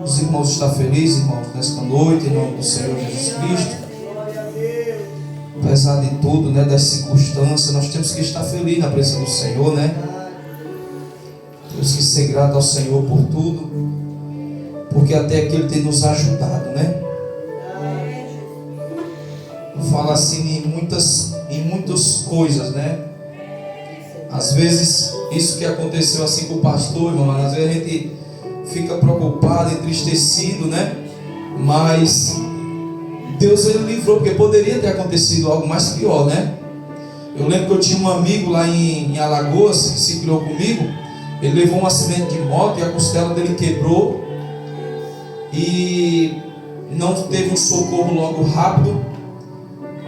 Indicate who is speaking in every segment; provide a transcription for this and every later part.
Speaker 1: Os irmãos estão felizes, irmãos, nesta noite, em nome do Senhor Jesus Cristo. Apesar de tudo, né, das circunstâncias, nós temos que estar felizes na presença do Senhor, né? Temos que ser gratos ao Senhor por tudo, porque até aqui Ele tem nos ajudado, né? Eu falo assim em muitas coisas, né? Às vezes, isso que aconteceu assim com o pastor, irmão, às vezes a gente fica preocupado, entristecido, né? Mas Deus, Ele livrou, porque poderia ter acontecido algo mais pior, né? Eu lembro que eu tinha um amigo lá em Alagoas, que se criou comigo. Ele levou um acidente de moto e a costela dele quebrou, e não teve um socorro logo rápido.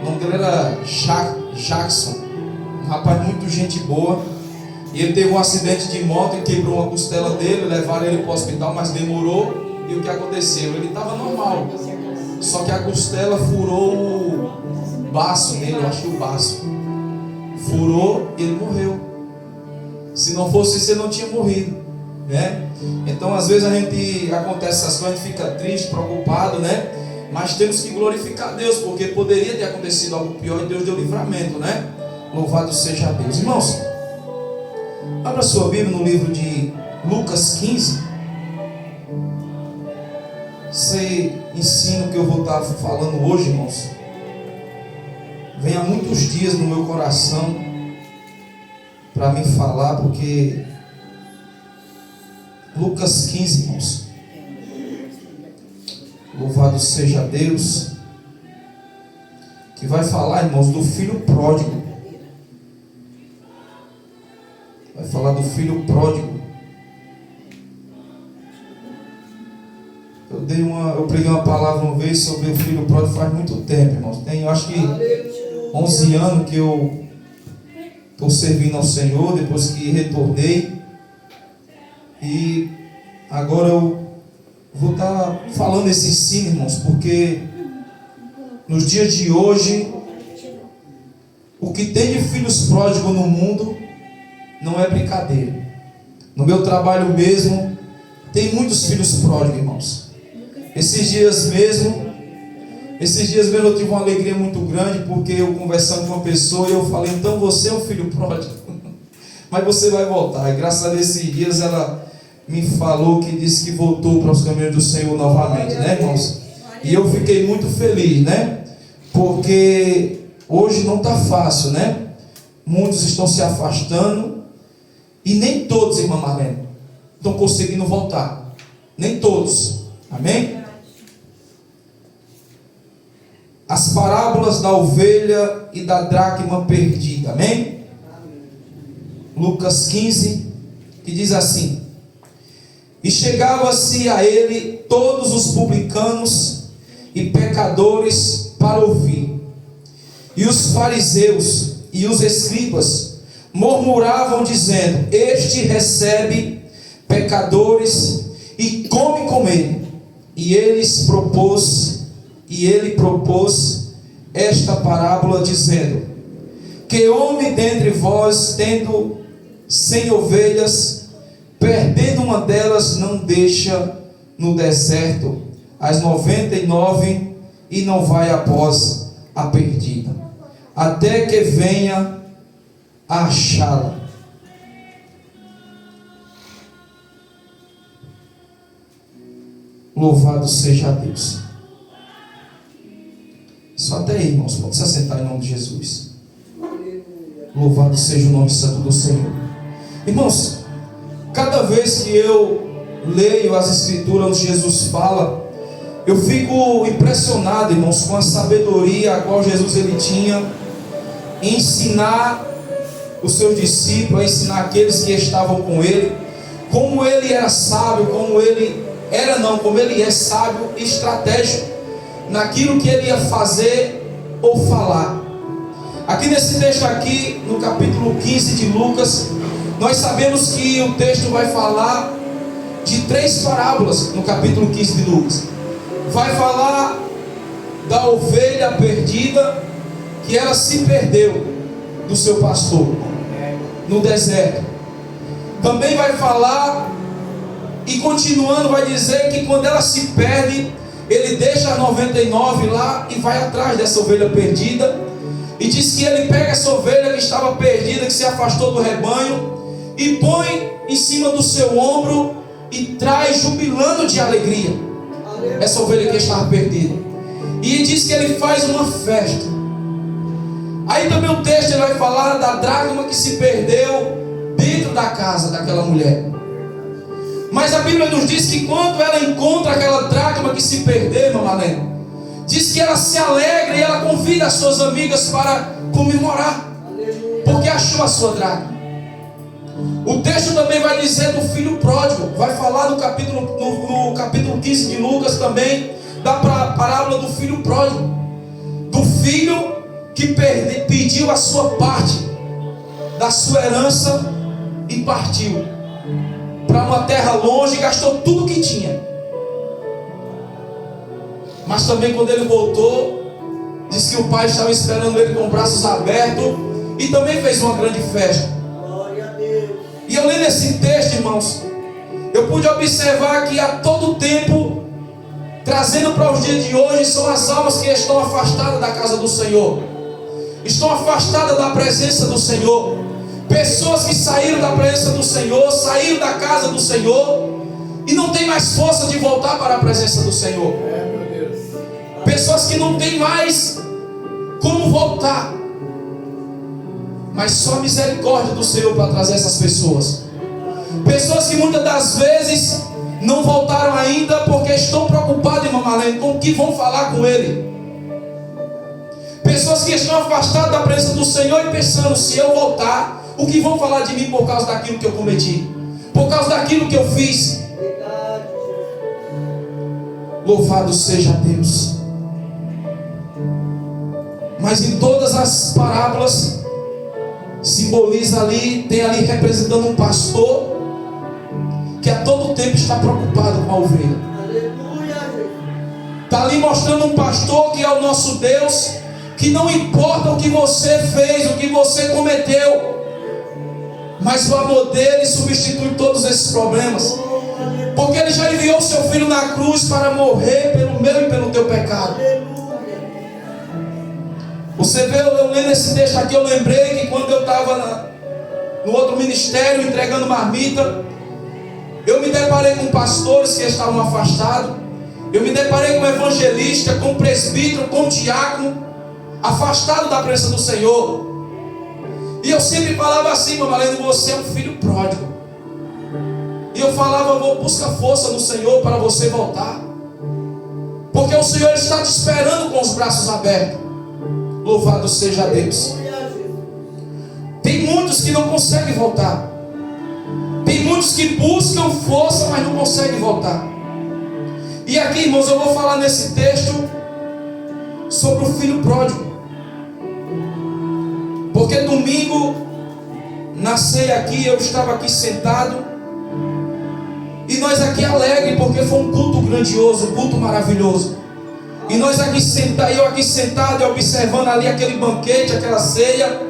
Speaker 1: O nome dele era Jackson, um rapaz muito gente boa. E ele teve um acidente de moto e quebrou uma costela dele. Levaram ele para o hospital, mas demorou. E o que aconteceu? Ele estava normal, só que a costela furou o baço dele, eu acho que o baço furou e ele morreu. Se não fosse isso, ele não tinha morrido, né? Então às vezes acontece essas coisas, a gente fica triste, preocupado, né? Mas temos que glorificar Deus, porque poderia ter acontecido algo pior e Deus deu livramento, né? Louvado seja Deus. Irmãos, abra sua Bíblia no livro de Lucas 15. Esse ensino que eu vou estar falando hoje, irmãos, vem há muitos dias no meu coração para me falar, porque Lucas 15, irmãos, louvado seja Deus, que vai falar, irmãos, do filho pródigo. Vai falar do filho pródigo. Eu preguei uma palavra uma vez sobre o filho pródigo faz muito tempo, irmãos. Tem, eu acho que 11 anos que eu estou servindo ao Senhor, depois que retornei. E agora eu vou estar falando esse ensino, irmãos, porque nos dias de hoje, o que tem de filhos pródigos no mundo não é brincadeira. No meu trabalho mesmo, tem muitos filhos pródigos, irmãos. Esses dias mesmo eu tive uma alegria muito grande, porque eu conversando com uma pessoa e eu falei: então você é um filho pródigo, mas você vai voltar. E graças a Deus, esses dias ela me falou que disse que voltou para os caminhos do Senhor novamente, né, irmãos? E eu fiquei muito feliz, né? Porque hoje não está fácil, né? Muitos estão se afastando e nem todos, irmã Marlene, estão conseguindo voltar. Nem todos. Amém? As parábolas da ovelha e da dracma perdida. Amém? Lucas 15, que diz assim: e chegava-se a ele todos os publicanos e pecadores para ouvir. E os fariseus e os escribas murmuravam, dizendo: este recebe pecadores e come com ele. E ele propôs esta parábola, dizendo: que homem dentre vós, tendo 100 ovelhas, perdendo uma delas, não deixa no deserto as 99 e não vai após a perdida, até que venha a achá-la. Louvado seja Deus. Só até aí, irmãos, pode se assentar em nome de Jesus. Louvado seja o nome santo do Senhor. Irmãos, cada vez que eu leio as escrituras onde Jesus fala, eu fico impressionado, irmãos, com a sabedoria a qual Jesus ele tinha em ensinar os seus discípulos, a ensinar aqueles que estavam com ele, como ele era sábio, como ele é sábio e estratégico naquilo que ele ia fazer ou falar. Aqui nesse texto aqui, no capítulo 15 de Lucas, nós sabemos que o texto vai falar de 3 parábolas no capítulo 15 de Lucas. Vai falar da ovelha perdida, que ela se perdeu do seu pastor no deserto. Também vai falar E continuando, vai dizer que quando ela se perde, ele deixa a 99 lá e vai atrás dessa ovelha perdida. E diz que ele pega essa ovelha que estava perdida, que se afastou do rebanho, e põe em cima do seu ombro e traz jubilando de alegria essa ovelha que estava perdida. E diz que ele faz uma festa. Aí também o texto ele vai falar da dracma que se perdeu dentro da casa daquela mulher. Mas a Bíblia nos diz que quando ela encontra aquela dracma que se perdeu, irmã Marlene, diz que ela se alegra e ela convida as suas amigas para comemorar, porque achou a sua dracma. O texto também vai dizer do filho pródigo, vai falar no capítulo 15 de Lucas também, da parábola do filho pródigo, do filho que pediu a sua parte da sua herança e partiu para uma terra longe e gastou tudo que tinha. Mas também quando ele voltou, disse que o pai estava esperando ele com os braços abertos e também fez uma grande festa.
Speaker 2: Glória a Deus.
Speaker 1: E eu lendo esse texto, irmãos, eu pude observar que a todo tempo, trazendo para os dias de hoje, são as almas que estão afastadas da casa do Senhor, estão afastadas da presença do Senhor. Pessoas que saíram da presença do Senhor, saíram da casa do Senhor e não tem mais força de voltar para a presença do Senhor. Pessoas que não tem mais como voltar, mas só a misericórdia do Senhor para trazer essas pessoas. Pessoas que muitas das vezes não voltaram ainda porque estão preocupadas, irmã Marlene, com o que vão falar com Ele. Pessoas que estão afastadas da presença do Senhor e pensando, se eu voltar, o que vão falar de mim por causa daquilo que eu cometi, por causa daquilo que eu fiz. Louvado seja Deus. Mas em todas as parábolas simboliza ali, tem ali representando um pastor que a todo tempo está preocupado com a ovelha. Está ali mostrando um pastor que é o nosso Deus, que não importa o que você fez, o que você cometeu, mas o amor dele substitui todos esses problemas, porque ele já enviou seu filho na cruz para morrer pelo meu e pelo teu pecado. Você vê, eu lendo esse texto aqui, eu lembrei que quando eu estava no outro ministério entregando marmita, eu me deparei com pastores que estavam afastados, eu me deparei com evangelista, com presbítero, com diácono, afastado da presença do Senhor. E eu sempre falava assim, Marlene, você é um filho pródigo. E eu falava, busca força no Senhor para você voltar, porque o Senhor está te esperando com os braços abertos. Louvado seja Deus. Tem muitos que não conseguem voltar. Tem muitos que buscam força, mas não conseguem voltar. E aqui, irmãos, eu vou falar nesse texto sobre o filho pródigo, porque domingo, na ceia aqui, eu estava aqui sentado, e nós aqui alegres, porque foi um culto grandioso, um culto maravilhoso. E nós aqui sentados, eu aqui sentado, observando ali aquele banquete, aquela ceia.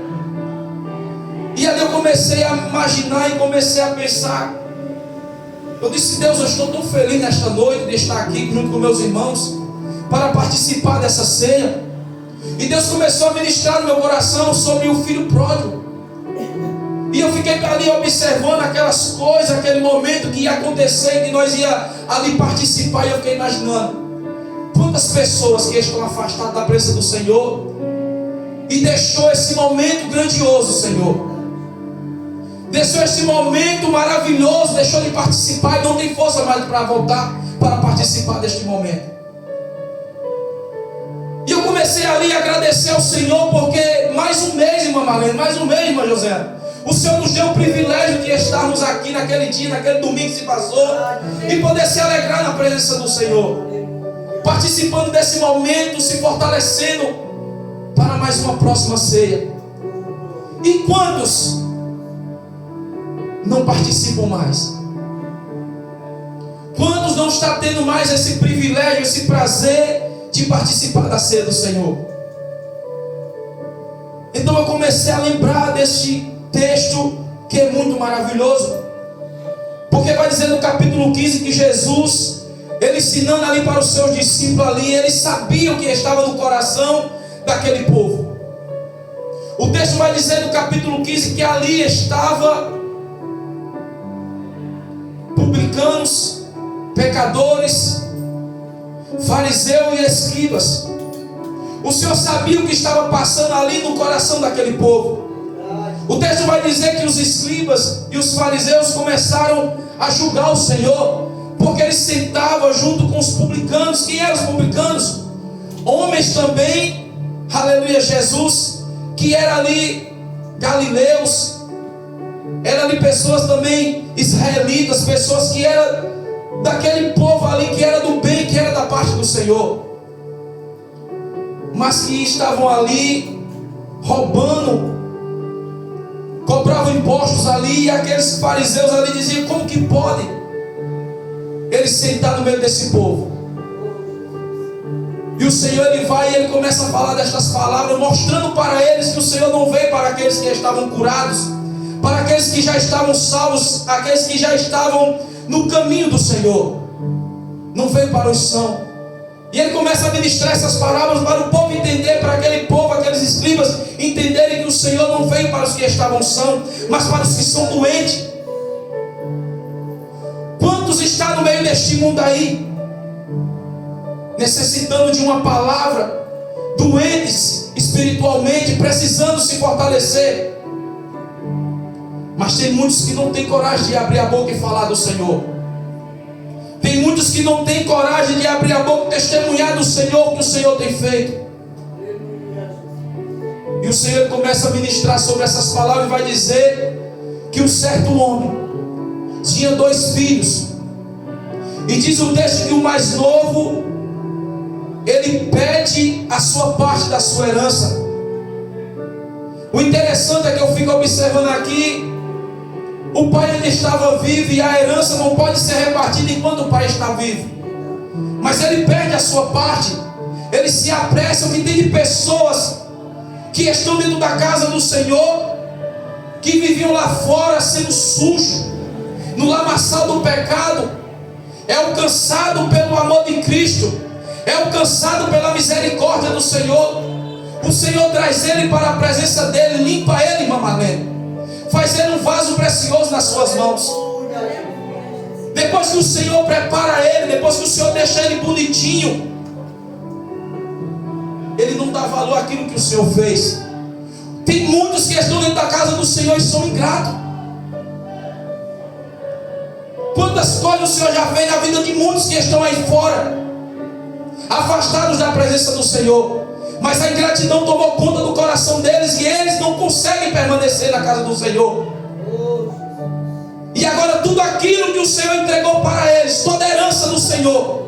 Speaker 1: E ali eu comecei a imaginar e comecei a pensar. Eu disse, Deus, eu estou tão feliz nesta noite de estar aqui junto com meus irmãos para participar dessa ceia. E Deus começou a ministrar no meu coração sobre o filho pródigo. E eu fiquei ali observando aquelas coisas, aquele momento que ia acontecer, que nós ia ali participar. E eu fiquei imaginando quantas pessoas que estão afastadas da presença do Senhor e deixou esse momento grandioso, Senhor. Deixou esse momento maravilhoso, deixou de participar e não tem força mais para voltar para participar deste momento. E eu comecei ali a agradecer ao Senhor, porque mais um mês, irmã Marlene, mais um mês, irmã José, o Senhor nos deu o privilégio de estarmos aqui naquele dia, naquele domingo que se passou, e poder se alegrar na presença do Senhor, participando desse momento, se fortalecendo para mais uma próxima ceia. E quantos não participam mais? Quantos não está tendo mais esse privilégio, esse prazer de participar da ceia do Senhor? Então eu comecei a lembrar deste texto que é muito maravilhoso, porque Porque vai dizer no capítulo 15 que Jesus, ele ensinando ali para os seus discípulos ali, ele sabia o que estava no coração daquele povo. O texto vai dizer no capítulo 15 que ali estava publicanos, pecadores, fariseus e escribas. O Senhor sabia o que estava passando ali no coração daquele povo. O texto vai dizer que os escribas e os fariseus começaram a julgar o Senhor, porque ele sentava junto com os publicanos. Quem eram os publicanos? Homens também, aleluia, Jesus, que eram ali galileus, eram ali pessoas também israelitas, pessoas que eram daquele povo ali, que era do bem, que era da parte do Senhor, mas que estavam ali roubando, cobravam impostos ali, e aqueles fariseus ali diziam: como que pode ele sentar no meio desse povo? E o Senhor, ele vai e ele começa a falar destas palavras, mostrando para eles que o Senhor não veio para aqueles que estavam curados, para aqueles que já estavam salvos, aqueles que já estavam no caminho do Senhor. Não veio para os sãos. E ele começa a ministrar essas parábolas para o povo entender, para aquele povo, aqueles escribas entenderem que o Senhor não veio para os que estavam sãos, mas para os que são doentes. Quantos estão no meio deste mundo aí, necessitando de uma palavra, doentes espiritualmente, precisando se fortalecer? Mas tem muitos que não têm coragem de abrir a boca e falar do Senhor. Tem muitos que não têm coragem de abrir a boca e testemunhar do Senhor, o que o Senhor tem feito. E o Senhor começa a ministrar sobre essas palavras e vai dizer que um certo homem tinha 2 filhos. E diz o texto que o mais novo, ele pede a sua parte da sua herança. O interessante é que eu fico observando aqui, o pai ainda estava vivo e a herança não pode ser repartida enquanto o pai está vivo. Mas ele perde a sua parte. Ele se apressa, que tem de pessoas que estão dentro da casa do Senhor, que viviam lá fora sendo sujos, no lamaçal do pecado, é alcançado pelo amor de Cristo, é alcançado pela misericórdia do Senhor. O Senhor traz ele para a presença dele, limpa ele, Mamalene, faz ele um vaso precioso nas suas mãos. Depois que o Senhor prepara ele, depois que o Senhor deixa ele bonitinho, ele não dá valor àquilo que o Senhor fez. Tem muitos que estão dentro da casa do Senhor e são ingratos. Quantas coisas o Senhor já fez na vida de muitos que estão aí fora, afastados da presença do Senhor, mas a ingratidão tomou conta do coração deles e eles não conseguem permanecer na casa do Senhor. E agora tudo aquilo que o Senhor entregou para eles, toda a herança do Senhor,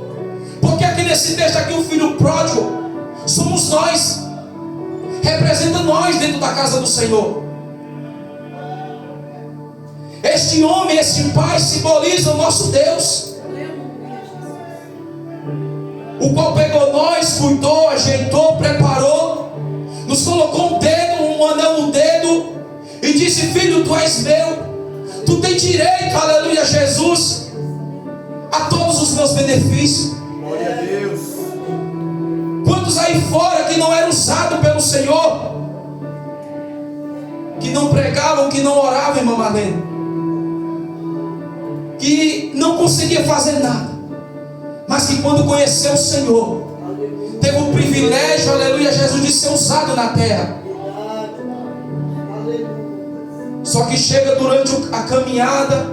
Speaker 1: porque aqui nesse texto aqui o filho pródigo somos nós, representa nós dentro da casa do Senhor. Este homem, este pai simboliza o nosso Deus, o qual pegou nós, cuidou, ajeitou, preparou, nos colocou um dedo, um anel no dedo e disse: filho, tu és meu, tu tens direito, aleluia, Jesus, a todos os meus benefícios.
Speaker 2: Glória a Deus.
Speaker 1: Quantos aí fora que não eram usados pelo Senhor, que não pregavam, que não oravam, irmã Marlene, que não conseguia fazer nada, mas que quando conheceu o Senhor, teve o privilégio, aleluia, Jesus, de ser usado na terra. Só que chega durante a caminhada,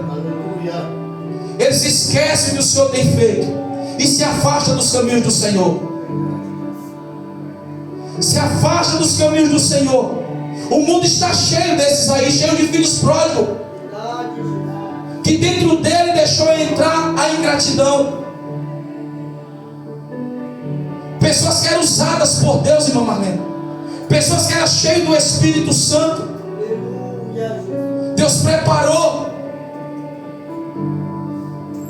Speaker 1: eles esquecem o que o Senhor tem feito e se afasta dos caminhos do Senhor. Se afasta dos caminhos do Senhor. O mundo está cheio desses aí, cheio de filhos pródigos, que dentro dele deixou entrar a ingratidão. Pessoas que eram usadas por Deus, irmã Marlene, pessoas que eram cheias do Espírito Santo. Deus preparou,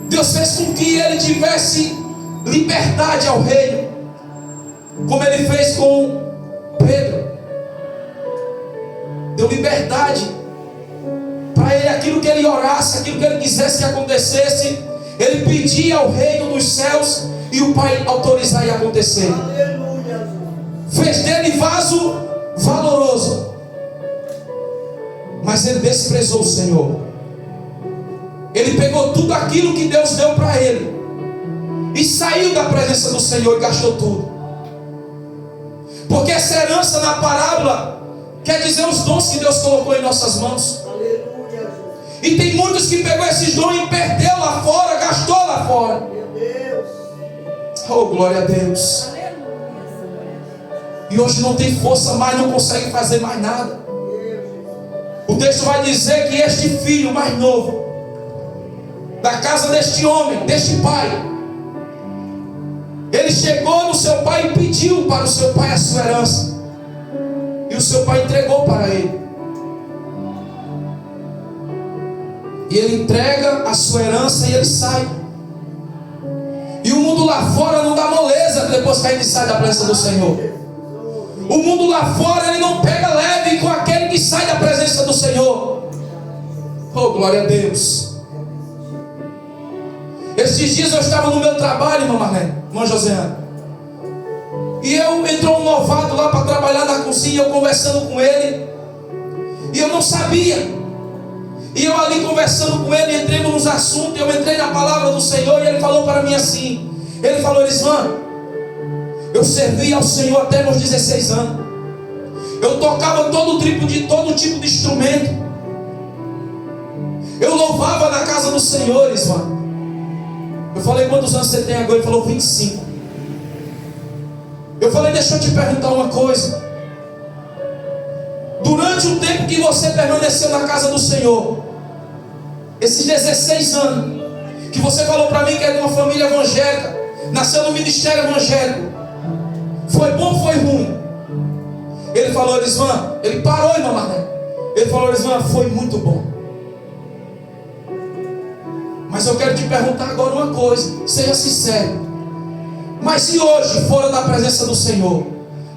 Speaker 1: Deus fez com que ele tivesse liberdade ao reino, como ele fez com Pedro. Deu liberdade para ele aquilo que ele orasse, aquilo que ele quisesse que acontecesse, ele pedia ao reino dos céus e o Pai autorizar e acontecer. Fez dele vaso valoroso, mas ele desprezou o Senhor. Ele pegou tudo aquilo que Deus deu para ele e saiu da presença do Senhor e gastou tudo. Porque essa herança na parábola quer dizer os dons que Deus colocou em nossas mãos. E tem muitos que pegou esses dons e perdeu lá fora, gastou lá fora. Oh, glória a Deus. E hoje não tem força mais, não consegue fazer mais nada. O texto vai dizer que este filho mais novo, da casa deste homem, deste pai, ele chegou no seu pai e pediu para o seu pai a sua herança. E o seu pai entregou para ele. E ele entrega a sua herança e ele sai. E o mundo lá fora não dá moleza depois que a gente sai da presença do Senhor. O mundo lá fora ele não pega leve com aquele que sai da presença do Senhor. Oh, glória a Deus. Esses dias eu estava no meu trabalho, irmã Marlene, irmã Josiane, e entrou um novato lá para trabalhar na cozinha, eu conversando com ele, e eu não sabia. E eu ali conversando com ele, entremos nos assuntos, eu entrei na palavra do Senhor, e ele falou para mim assim, ele falou: Elisvan, eu servi ao Senhor até meus 16 anos. Eu tocava todo tipo de instrumento. Eu louvava na casa do Senhor, Elisvan. Eu falei: quantos anos você tem agora? Ele falou: 25. Eu falei: deixa eu te perguntar uma coisa. Durante o tempo que você permaneceu na casa do Senhor, esses 16 anos, que você falou para mim que é de uma família evangélica, nasceu no ministério evangélico, foi bom ou foi ruim? Ele falou: Elisvan, ele parou, irmã Marlene. Ele falou: Elisvan, foi muito bom. Mas eu quero te perguntar agora uma coisa, seja sincero. Mas se hoje, fora da presença do Senhor,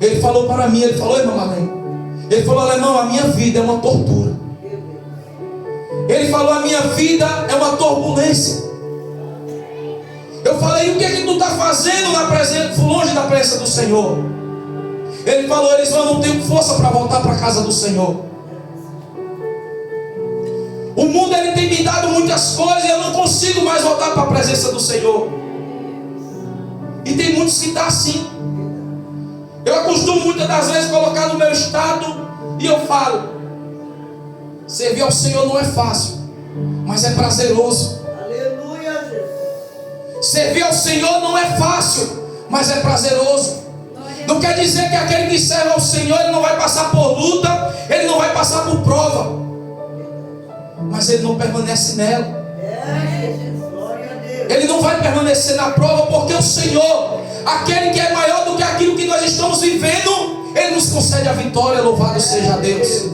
Speaker 1: ele falou para mim, ele falou: irmã Marlene, ele falou: alemão, a minha vida é uma tortura. Ele falou: a minha vida é uma turbulência. Eu falei: o que é que tu está fazendo longe da presença do Senhor? Ele falou: eles não tenho força para voltar para a casa do Senhor. O mundo ele tem me dado muitas coisas e eu não consigo mais voltar para a presença do Senhor. E tem muitos que estão assim. Eu costumo muitas das vezes colocar no meu estado e eu falo: servir ao Senhor não é fácil, mas é prazeroso.
Speaker 2: Aleluia, Jesus.
Speaker 1: Servir ao Senhor não é fácil, mas é prazeroso. Não quer dizer que aquele que serve ao Senhor ele não vai passar por luta, ele não vai passar por prova, mas ele não permanece nela. Ele não vai permanecer na prova, porque o Senhor, aquele que é maior do que aquilo que nós estamos vivendo, ele nos concede a vitória. Louvado seja Deus.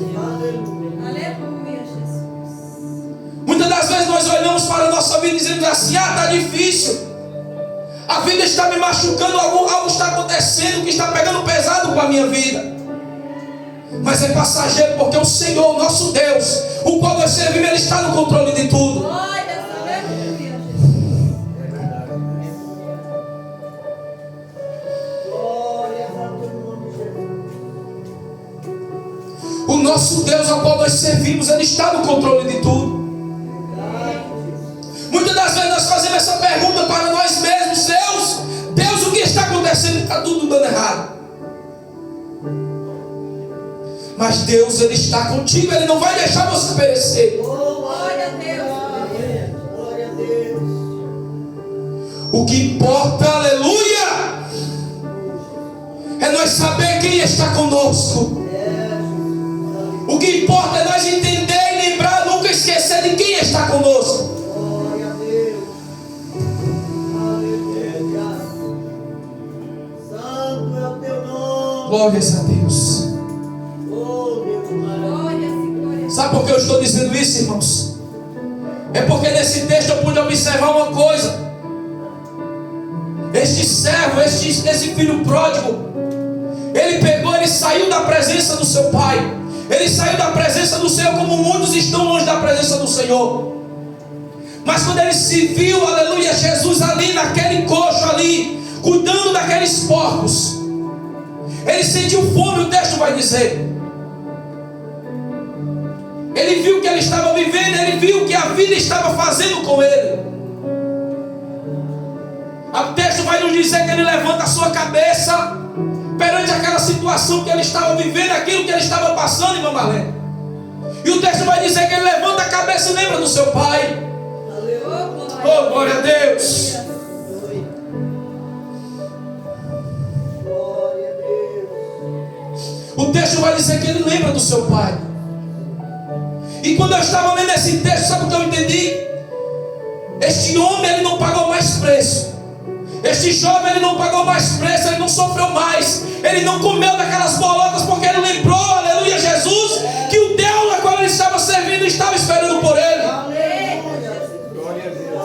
Speaker 2: Aleluia, Jesus.
Speaker 1: Muitas das vezes nós olhamos para a nossa vida e dizemos assim: está difícil, a vida está me machucando, algo está acontecendo que está pegando pesado com a minha vida. Mas é passageiro, porque o Senhor, o nosso Deus, o qual nós servimos, ele está no controle de tudo.
Speaker 2: Glória, aleluia,
Speaker 1: O nosso Deus, ao qual nós servimos, ele está no controle de tudo. Muitas das vezes nós fazemos essa pergunta para nós mesmos: Deus, o que está acontecendo? Está tudo dando errado. Mas Deus, ele está contigo, ele não vai deixar você perecer.
Speaker 2: glória a Deus. Glória a Deus.
Speaker 1: O que importa, aleluia, é nós saber quem está conosco. O que importa é nós entender e lembrar, nunca esquecer de quem está conosco.
Speaker 2: Glória a Deus. Aleluia. Santo é o teu nome.
Speaker 1: Glórias a Deus.
Speaker 2: Oh, Deus maravilhoso.
Speaker 1: Sabe por que eu estou dizendo isso, irmãos? É porque nesse texto eu pude observar uma coisa. Este servo, esse filho pródigo, ele pegou, ele saiu da presença do seu pai. Ele saiu da presença do Senhor, como muitos estão longe da presença do Senhor. Mas quando ele se viu, aleluia, Jesus ali naquele coxo ali, cuidando daqueles porcos, ele sentiu fome, o texto vai dizer. Ele viu o que ele estava vivendo, ele viu o que a vida estava fazendo com ele. O texto vai nos dizer que ele levanta a sua cabeça perante aquela situação que ele estava vivendo, aquilo que ele estava passando, irmã Marlene. E o texto vai dizer que ele levanta a cabeça e lembra do seu pai. Oh, glória a Deus. O texto vai dizer que ele lembra do seu pai. E quando eu estava lendo esse texto, sabe o que eu entendi? Este homem, ele não pagou mais preço. Este jovem, ele não pagou mais preço, ele não sofreu mais, ele não comeu daquelas bolotas, porque ele lembrou, aleluia, Jesus, que o Deus a qual ele estava servindo estava esperando por ele.
Speaker 2: Glória a Deus.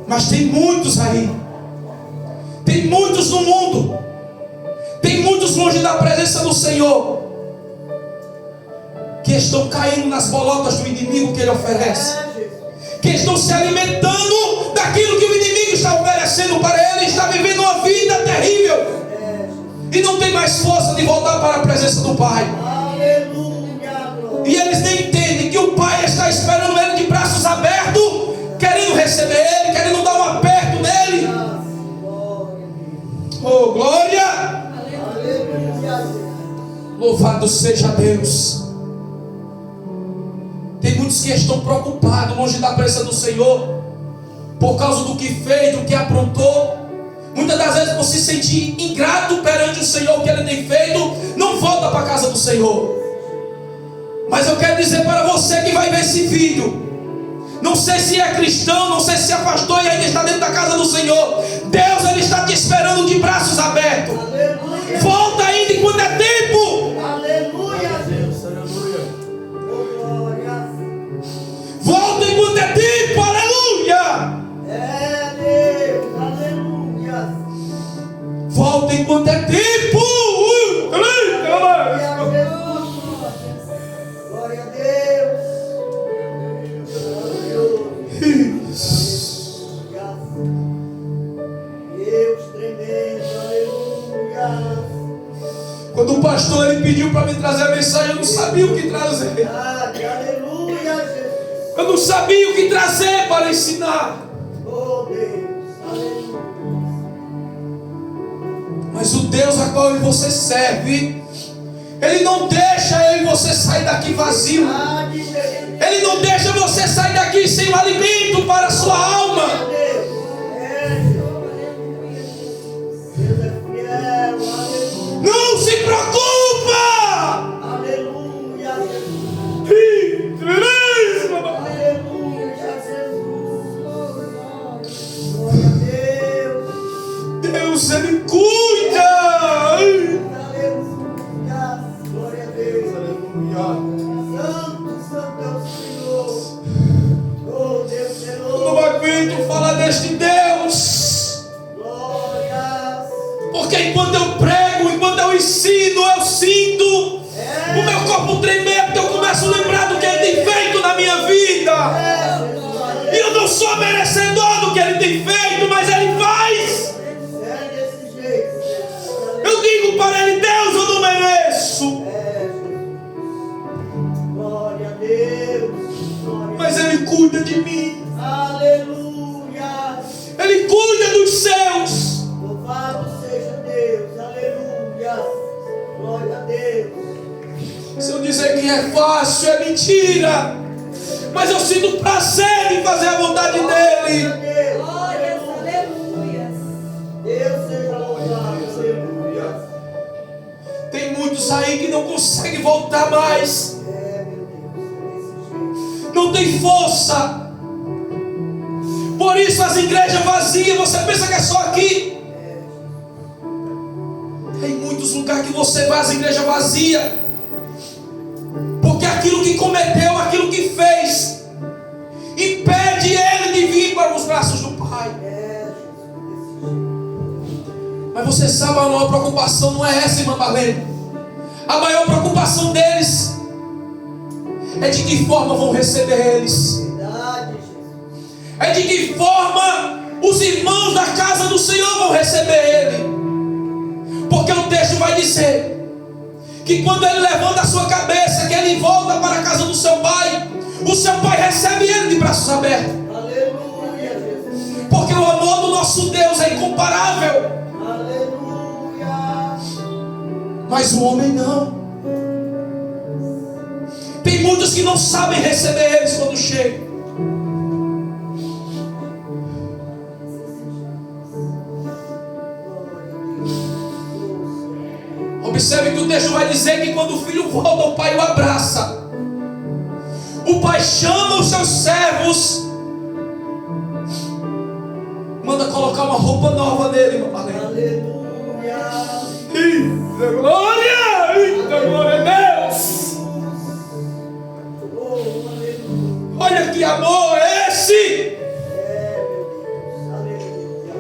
Speaker 1: Mas tem muitos aí, tem muitos no mundo, tem muitos longe da presença do Senhor, que estão caindo nas bolotas do inimigo que ele oferece, que estão se alimentando daquilo que o inimigo está oferecendo para ele, está vivendo uma vida terrível e não tem mais força de voltar para a presença do Pai. E eles nem entendem que o Pai está esperando ele de braços abertos, querendo receber ele, querendo dar um aperto nele. Oh, glória! Louvado seja Deus. Tem muitos que estão preocupados, longe da presença do Senhor, por causa do que fez, do que aprontou. Muitas das vezes, por se sentir ingrato perante o Senhor, o que ele tem feito, não volta para a casa do Senhor. Mas eu quero dizer para você que vai ver esse vídeo, não sei se é cristão, não sei se afastou e ainda está dentro da casa do Senhor, Deus, ele está te esperando de braços abertos. Aleluia. Volta ainda enquanto é tempo.
Speaker 2: Aleluia, Deus, aleluia.
Speaker 1: Volta enquanto é tempo, aleluia.
Speaker 2: É Deus, aleluia.
Speaker 1: Volta enquanto é tempo.
Speaker 2: Glória a Deus. Glória a Deus. Deus tremendo, aleluia.
Speaker 1: Quando o pastor ele pediu para me trazer a mensagem, eu não sabia o que trazer.
Speaker 2: Aleluia, Jesus.
Speaker 1: Eu não sabia o que trazer para ensinar.
Speaker 2: Oh Deus, aleluia.
Speaker 1: Mas o Deus a qual você serve, ele não deixa eu e você sair daqui vazio. Ele não deixa você sair daqui sem um alimento para a sua alma. Não se preocupa.
Speaker 2: Aleluia.
Speaker 1: Aleluia,
Speaker 2: Jesus. Glória a Deus.
Speaker 1: Deus, ele cuida.
Speaker 2: Aleluia. Glória a Deus. Aleluia. Santo é o Senhor. Oh Deus, Senhor.
Speaker 1: Eu não aguento falar deste Deus.
Speaker 2: Glória.
Speaker 1: Porque enquanto eu prego, enquanto eu ensino, eu sinto o meu corpo tremer, porque eu começo a lembrar do que ele tem feito na minha vida. E eu não sou merecedor do que ele tem feito, mas ele faz.
Speaker 2: Desse jeito.
Speaker 1: Eu digo para ele: Deus, eu não mereço.
Speaker 2: Glória a Deus. Glória.
Speaker 1: Mas ele cuida de mim.
Speaker 2: Aleluia.
Speaker 1: Ele cuida dos seus.
Speaker 2: Louvado seja Deus. Aleluia. Glória a Deus.
Speaker 1: Se eu dizer que é fácil, é mentira. Mas eu sinto prazer em fazer a vontade dele.
Speaker 2: Glória, aleluia. Deus seja louvado. Aleluia.
Speaker 1: Tem muitos aí que não conseguem voltar mais.
Speaker 2: Meu Deus.
Speaker 1: Não tem força. Por isso as igrejas vazias, você pensa que é só aqui. Tem muitos lugares que você vai, as igrejas vazias. Porque aquilo que cometeu, aquilo que fez, impede ele de vir para os braços do Pai. Mas você sabe, a maior preocupação não é essa, irmã Marlene. A maior preocupação deles é de que forma vão receber eles.
Speaker 2: Verdade, Jesus.
Speaker 1: É de que forma os irmãos da casa do Senhor vão receber ele. Porque o texto vai dizer que quando ele levanta a sua cabeça, que ele volta para a casa do seu pai, o seu pai recebe ele de braços abertos.
Speaker 2: Aleluia, Jesus.
Speaker 1: Porque o amor do nosso Deus é incomparável.
Speaker 2: Aleluia.
Speaker 1: Mas o homem não. Tem muitos que não sabem receber eles quando chegam. Observe que o texto vai dizer que quando o filho volta, o pai o abraça. O pai chama os seus servos, manda colocar uma roupa nova nele, meu pai.
Speaker 2: Aleluia.
Speaker 1: Eita glória! Eita glória a Deus!
Speaker 2: Oh, aleluia.
Speaker 1: Olha que amor é esse!
Speaker 2: Meu Deus. Aleluia.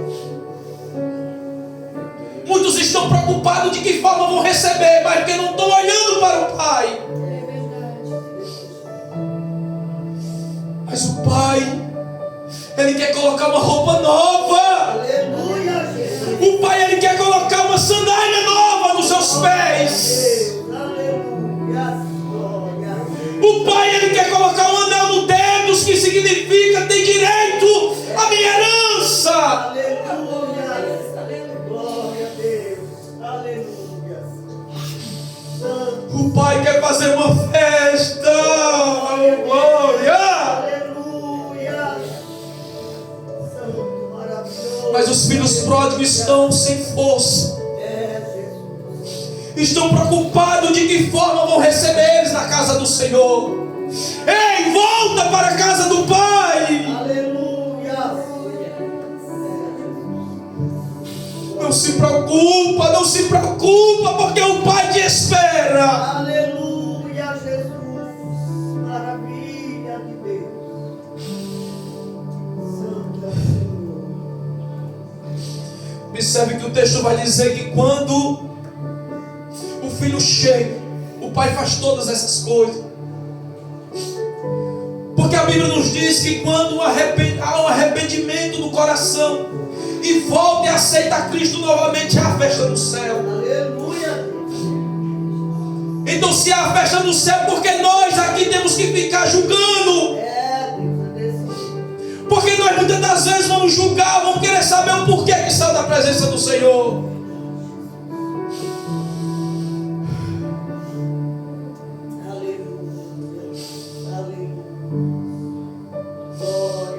Speaker 1: Muitos estão preocupados de que forma vão receber, mas porque não estão olhando para o pai. Mas o pai, ele quer colocar uma roupa nova.
Speaker 2: Aleluia, Jesus.
Speaker 1: O pai, ele quer colocar uma sandália nova nos seus pés.
Speaker 2: Deus, aleluia. Glória.
Speaker 1: O pai, ele quer colocar um anel no dedo, que significa tem direito à minha herança.
Speaker 2: Aleluia. Glória a Deus. Aleluia. Santo.
Speaker 1: O pai quer fazer uma festa. Glória.
Speaker 2: Aleluia. Santo, maravilhoso.
Speaker 1: Mas os filhos pródigos estão sem força.
Speaker 2: É, Jesus.
Speaker 1: Estão preocupados de que forma vão receber eles na casa do Senhor. Ei, volta para a casa do pai.
Speaker 2: Aleluia.
Speaker 1: Não se preocupa, não se preocupa, porque o pai te espera.
Speaker 2: Aleluia, Jesus. Maravilha de Deus. Santo é o Senhor.
Speaker 1: Observe que o texto vai dizer que quando o filho chega, o pai faz todas essas coisas. Porque a Bíblia nos diz que quando há um arrependimento no coração e volta e aceita a Cristo novamente, há a festa no céu.
Speaker 2: Aleluia.
Speaker 1: Então se há a festa no céu, porque nós aqui temos que ficar julgando?
Speaker 2: É, Deus, é desse jeito.
Speaker 1: Porque nós muitas das vezes vamos julgar, vamos querer saber o porquê que saiu da presença do Senhor.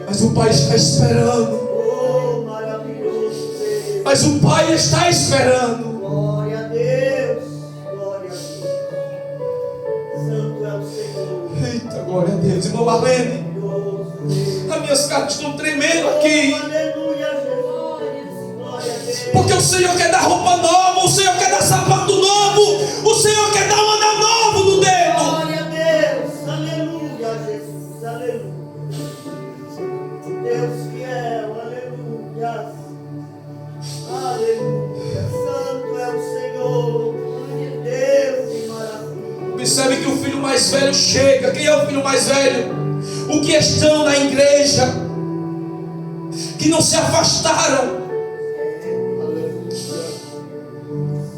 Speaker 1: Mas o pai está esperando.
Speaker 2: Oh, maravilhoso Deus.
Speaker 1: Mas o pai está esperando.
Speaker 2: Glória a Deus. Glória a Deus. Santo é o Senhor.
Speaker 1: Eita, glória a Deus. Irmão Marlene,
Speaker 2: Maravilhoso Deus.
Speaker 1: as minhas cartas estão tremendo aqui.
Speaker 2: Oh, aleluia, Jesus. Glória a Deus.
Speaker 1: Porque o Senhor quer dar roupa nova, o Senhor quer dar sapato novo, o Senhor quer dar um anel novo no dedo.
Speaker 2: Glória a Deus. Aleluia, Jesus. Aleluia. Deus fiel. Aleluia. Aleluia. Santo é o Senhor. Deus de maravilha.
Speaker 1: Observe que o filho mais velho chega. Quem é o filho mais velho? O que estão na igreja, que não se afastaram,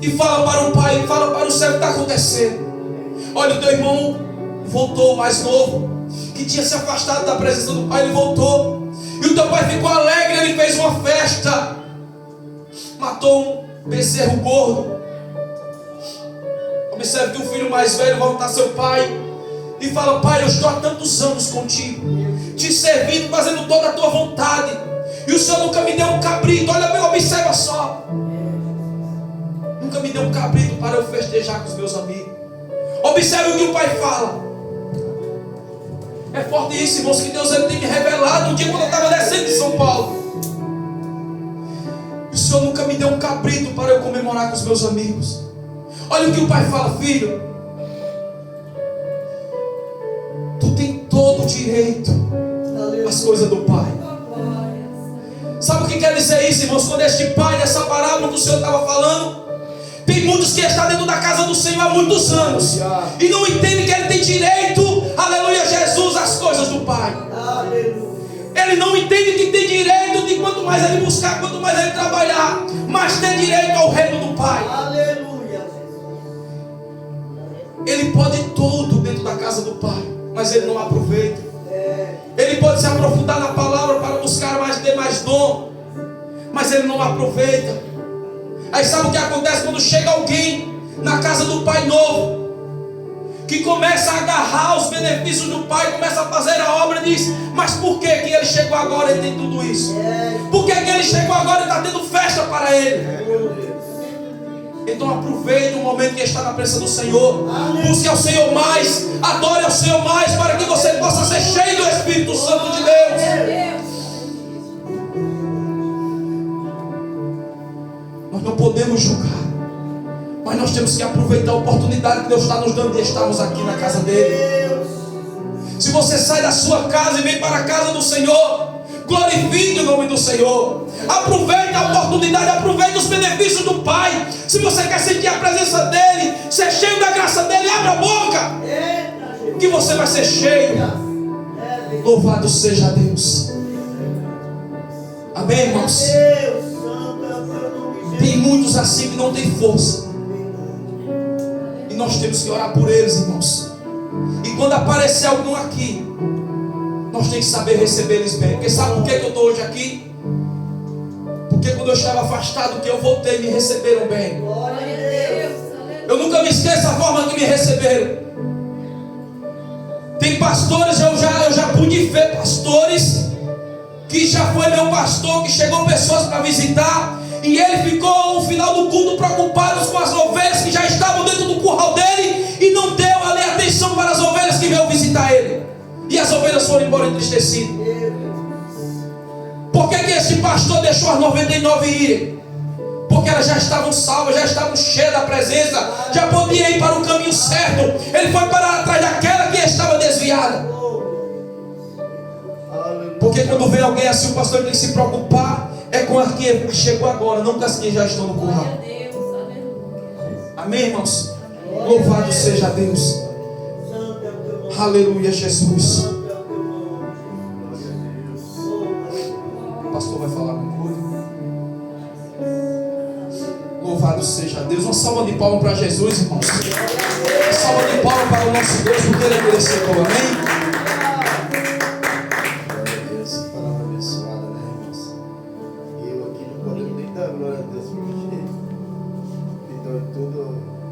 Speaker 1: e fala para o pai, fala para o céu o que está acontecendo. Olha, o teu irmão voltou, mais novo, que tinha se afastado da presença do pai, ele voltou. E o teu pai ficou alegre, ele fez uma festa, matou um bezerro gordo. Observe que o filho mais velho volta a seu pai e fala: pai, eu estou há tantos anos contigo, te servindo, fazendo toda a tua vontade, e o Senhor nunca me deu um cabrito. Olha, observa só, nunca me deu um cabrito para eu festejar com os meus amigos. Observe o que o pai fala. É forte isso, irmãos, que Deus ele tem me revelado um dia quando eu estava descendo de São Paulo. O Senhor nunca me deu um cabrito para eu comemorar com os meus amigos. Olha o que o pai fala: filho, tu tem todo o direito às coisas do pai. Sabe o que quer dizer isso, irmãos? Quando este pai, dessa parábola que o Senhor estava falando, tem muitos que estão dentro da casa do Senhor há muitos anos e não entendem que ele tem direito, aleluia, Jesus, às coisas do Pai.
Speaker 2: Aleluia.
Speaker 1: Ele não entende que tem direito de quanto mais ele buscar, quanto mais ele trabalhar, mas tem direito ao reino do Pai.
Speaker 2: Aleluia.
Speaker 1: Ele pode tudo dentro da casa do Pai, mas ele não aproveita. Ele pode se aprofundar na palavra para buscar mais, ter mais dom, mas ele não aproveita. Aí sabe o que acontece quando chega alguém na casa do Pai novo, que começa a agarrar os benefícios do Pai, começa a fazer a obra e diz: mas por que que ele chegou agora e tem tudo isso? Por que que ele chegou agora e está tendo festa para ele? Então aproveite o momento que está na presença do Senhor. Busque ao Senhor mais, adore ao Senhor mais, para que você possa ser cheio do Espírito Santo de Deus. Nós não podemos julgar, mas nós temos que aproveitar a oportunidade que Deus está nos dando de estarmos aqui na casa dele. Se você sai da sua casa e vem para a casa do Senhor, glorifique o nome do Senhor. Aproveite a oportunidade, aproveite os benefícios do Pai. Se você quer sentir a presença dele, ser cheio da graça dele, abra a boca, que você vai ser cheio. Louvado seja Deus. Amém, irmãos? Tem muitos assim que não tem força, e nós temos que orar por eles, irmãos. E quando aparecer algum aqui, nós temos que saber receber eles bem. Porque sabe por que eu estou hoje aqui? Porque quando eu estava afastado, que eu voltei, me receberam bem. Eu nunca me esqueço a forma que me receberam. Tem pastores, eu já pude ver pastores que já foi meu pastor, que chegou pessoas para visitar, e ele ficou no final do culto preocupado com as ovelhas que já estavam dentro do curral dele, e não deu ali atenção para as ovelhas que veio visitar ele. E as ovelhas foram embora entristecidas. Por que esse pastor deixou as 99 ir? Porque elas já estavam salvas, já estavam cheias da presença, já podiam ir para o caminho certo. Ele foi parar atrás daquela que estava desviada. Porque quando vem alguém assim, o pastor tem que se preocupar é com a que chegou agora, não com as que já estão no curral. Amém, irmãos? Louvado seja Deus. Aleluia, Jesus. O pastor vai falar com coisa. Louvado seja Deus. Uma salva de palmas para Jesus, irmãos. Uma salva de palmas para o nosso Deus, porque Ele é merecedor. Amém?